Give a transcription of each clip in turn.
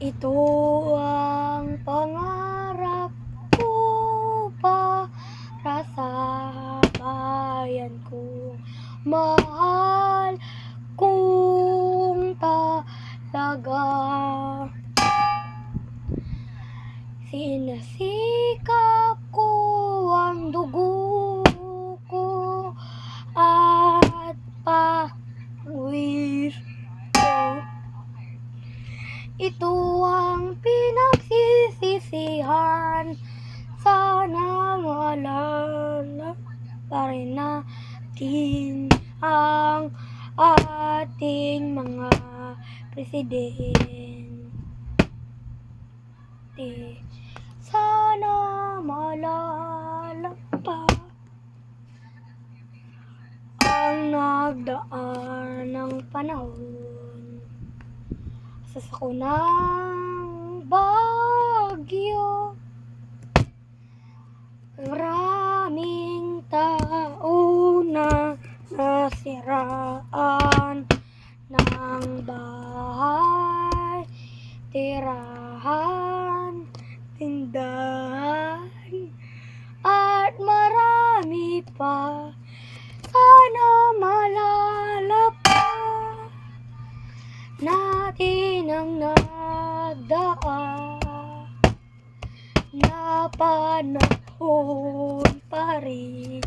Ito ang pangarap ko para sa bayan ko. Mahal kong talaga. Sinasikap ko ang dugo ko at pawis ko. Ito ang pinagsisisihan. Sana maalala pa rin natin ang ating mga presidente. Sana maalala pa ang nagdaan ng panahon sa sakunang bagyo. Maraming tao na nasiraan ng bahay, tirahan, tindahan, at marami pa. Sana maalala pa natin ang nagdaan na panahon pa rin.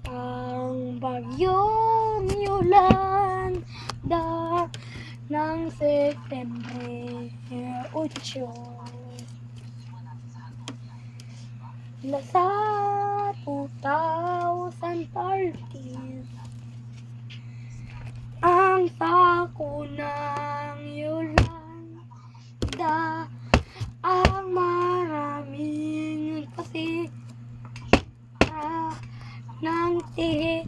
Ang bagyong Yolanda ng Setyembre 8 nasa 2013, ang sakunang Yolanda ang maraming pasira ng tirahan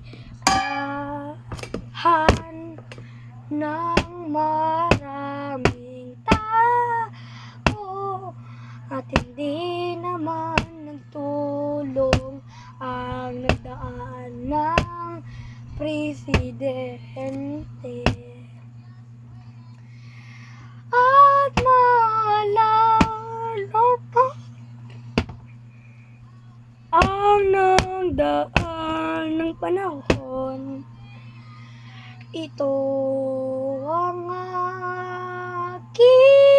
ng maraming tao at hindi naman nagtulong ang nagdaan ng presidente. At maalala pa ang nagdaan ng panahon. Ito ang aking